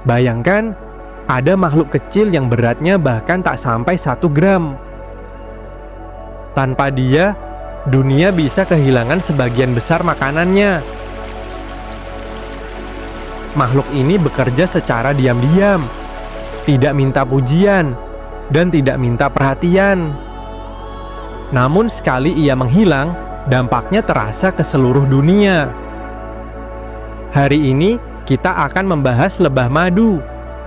Bayangkan, ada makhluk kecil yang beratnya bahkan tak sampai 1 gram. Tanpa dia, dunia bisa kehilangan sebagian besar makanannya. Makhluk ini bekerja secara diam-diam, tidak minta pujian, dan tidak minta perhatian. Namun sekali ia menghilang, dampaknya terasa ke seluruh dunia. Hari ini kita akan membahas lebah madu,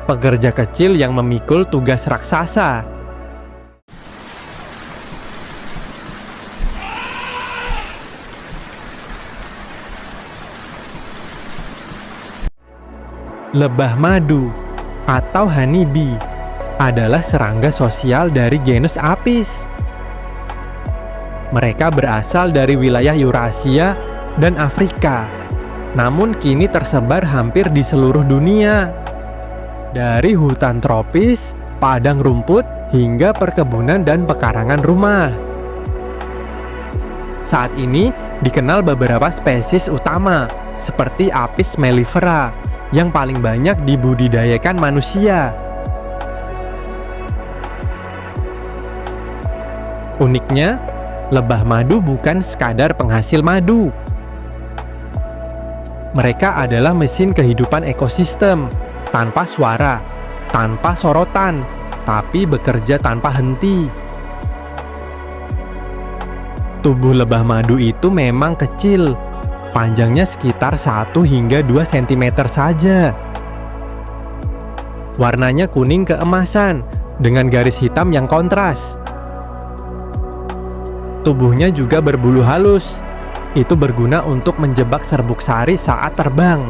pekerja kecil yang memikul tugas raksasa. Lebah madu atau honeybee adalah serangga sosial dari genus Apis. Mereka berasal dari wilayah Eurasia dan Afrika, namun kini tersebar hampir di seluruh dunia. Dari hutan tropis, padang rumput, hingga perkebunan dan pekarangan rumah. Saat ini dikenal beberapa spesies utama, seperti Apis mellifera, yang paling banyak dibudidayakan manusia. Uniknya, lebah madu bukan sekadar penghasil madu. Mereka adalah mesin kehidupan ekosistem, tanpa suara, tanpa sorotan, tapi bekerja tanpa henti. Tubuh lebah madu itu memang kecil, panjangnya sekitar 1 hingga 2 cm saja. Warnanya kuning keemasan, dengan garis hitam yang kontras. Tubuhnya juga berbulu halus. Itu berguna untuk menjebak serbuk sari saat terbang.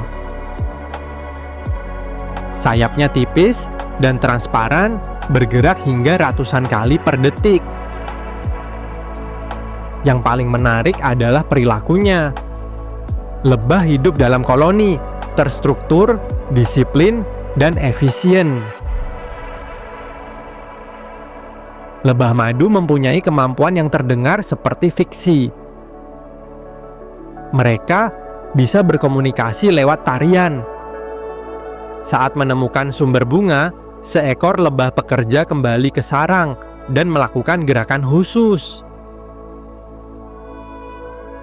Sayapnya tipis dan transparan, bergerak hingga ratusan kali per detik. Yang paling menarik adalah perilakunya. Lebah hidup dalam koloni, terstruktur, disiplin, dan efisien. Lebah madu mempunyai kemampuan yang terdengar seperti fiksi. Mereka bisa berkomunikasi lewat tarian. Saat menemukan sumber bunga, seekor lebah pekerja kembali ke sarang dan melakukan gerakan khusus.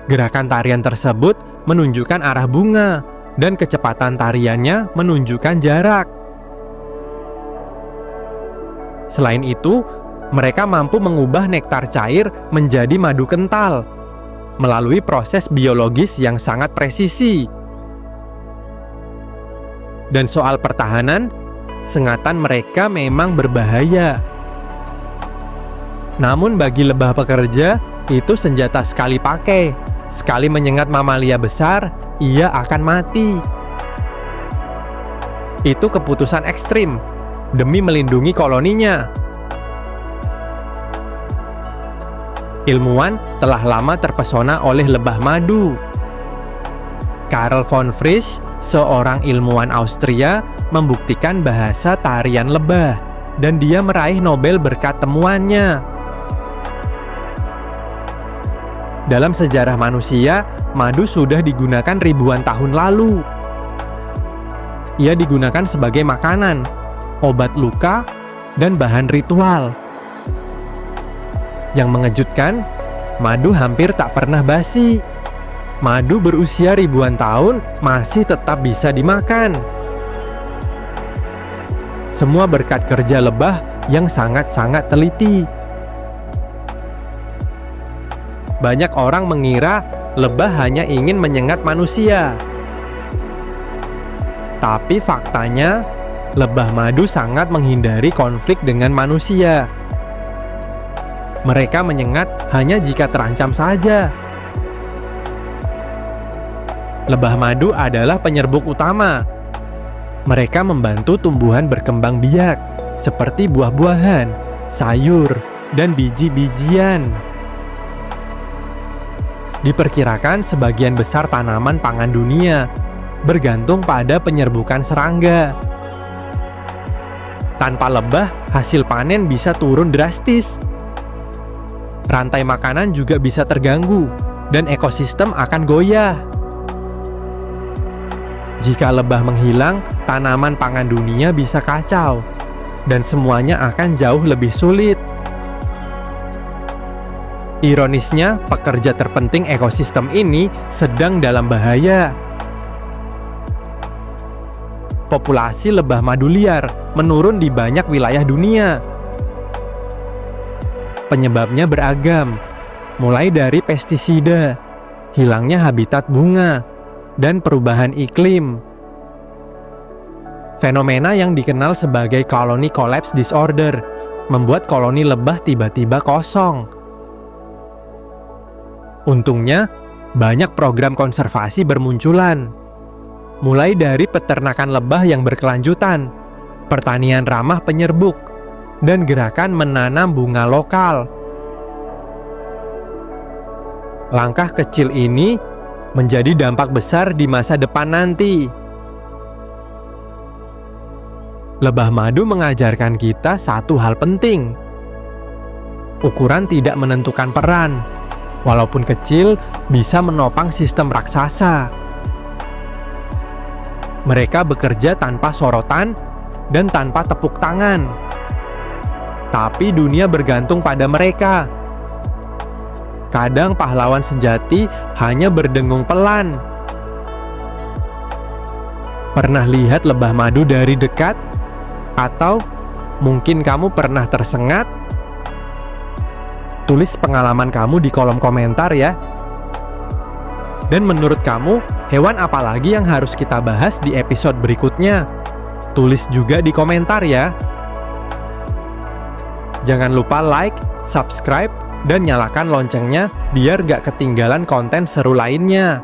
Gerakan tarian tersebut menunjukkan arah bunga, dan kecepatan tariannya menunjukkan jarak. Selain itu, mereka mampu mengubah nektar cair menjadi madu kental melalui proses biologis yang sangat presisi. Dan soal pertahanan, sengatan mereka memang berbahaya. Namun bagi lebah pekerja, itu senjata sekali pakai. Sekali menyengat mamalia besar, ia akan mati. Itu keputusan ekstrim demi melindungi koloninya. Ilmuwan telah lama terpesona oleh lebah madu. Karl von Frisch, seorang ilmuwan Austria, membuktikan bahasa tarian lebah, dan dia meraih Nobel berkat temuannya. Dalam sejarah manusia, madu sudah digunakan ribuan tahun lalu. Ia digunakan sebagai makanan, obat luka, dan bahan ritual. Yang mengejutkan, madu hampir tak pernah basi. Madu berusia ribuan tahun masih tetap bisa dimakan. Semua berkat kerja lebah yang sangat-sangat teliti. Banyak orang mengira lebah hanya ingin menyengat manusia. Tapi faktanya, lebah madu sangat menghindari konflik dengan manusia. Mereka menyengat hanya jika terancam saja. Lebah madu adalah penyerbuk utama. Mereka membantu tumbuhan berkembang biak, seperti buah-buahan, sayur, dan biji-bijian. Diperkirakan sebagian besar tanaman pangan dunia bergantung pada penyerbukan serangga. Tanpa lebah, hasil panen bisa turun drastis. Rantai makanan juga bisa terganggu, dan ekosistem akan goyah. Jika lebah menghilang, tanaman pangan dunia bisa kacau, dan semuanya akan jauh lebih sulit. Ironisnya, pekerja terpenting ekosistem ini sedang dalam bahaya. Populasi lebah madu liar menurun di banyak wilayah dunia. Penyebabnya beragam, mulai dari pestisida, hilangnya habitat bunga, dan perubahan iklim. Fenomena yang dikenal sebagai colony collapse disorder membuat koloni lebah tiba-tiba kosong. Untungnya, banyak program konservasi bermunculan. Mulai dari peternakan lebah yang berkelanjutan, pertanian ramah penyerbuk, dan gerakan menanam bunga lokal. Langkah kecil ini menjadi dampak besar di masa depan nanti. Lebah madu mengajarkan kita satu hal penting. Ukuran tidak menentukan peran. Walaupun kecil, bisa menopang sistem raksasa. Mereka bekerja tanpa sorotan dan tanpa tepuk tangan. Tapi dunia bergantung pada mereka. Kadang pahlawan sejati hanya berdengung pelan. Pernah lihat lebah madu dari dekat? Atau mungkin kamu pernah tersengat? Tulis pengalaman kamu di kolom komentar ya. Dan menurut kamu, hewan apa lagi yang harus kita bahas di episode berikutnya? Tulis juga di komentar ya. Jangan lupa like, subscribe, dan nyalakan loncengnya biar gak ketinggalan konten seru lainnya.